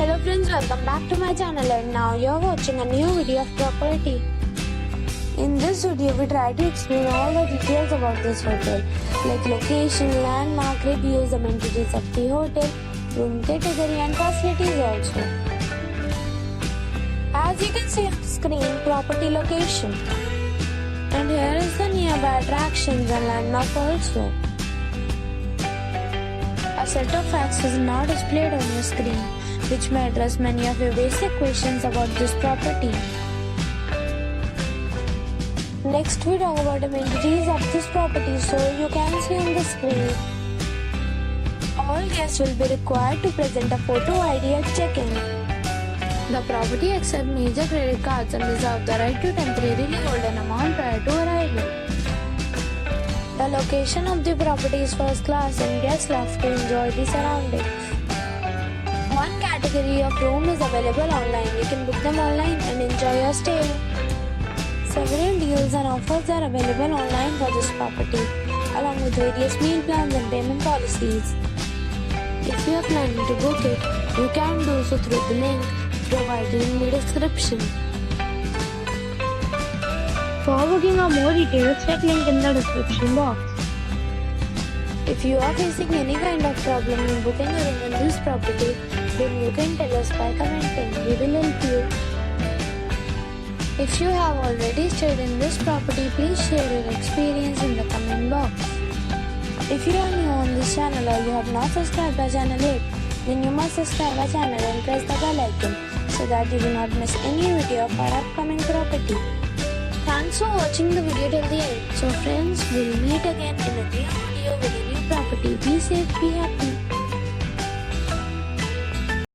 Hello friends, welcome back to my channel and now you're watching a new video of property. In this video, we try to explain all the details about this hotel, like location, landmark, reviews, amenities of the hotel, room category and facilities also. As you can see on the screen, property location. And here is the nearby attractions and landmark also. A set of facts is now displayed on your screen, which may address many of your basic questions about this property. Next, we talk about amenities of this property. So you can see on the screen, all guests will be required to present a photo ID at check-in. The property accepts major credit cards and reserves the right to temporarily hold an amount prior to arrival. The location of the property is first class and guests love to enjoy the surroundings. One category of room is available online. You can book them online and enjoy your stay. Several deals and offers are available online for this property, along with various meal plans and payment policies. If you are planning to book it, you can do so through the link provided in the description. For booking or more details, check link in the description box. If you are facing any kind of problem in booking a room in this property, then you can tell us by commenting. We will help you. If you have already stayed in this property, please share your experience in the comment box. If you are new on this channel or you have not subscribed our channel yet, then you must subscribe our channel and press the bell icon so that you do not miss any video of our upcoming property. Thanks for watching the video till the end. So friends, we'll meet again in a new video with a new property. Be safe, be happy.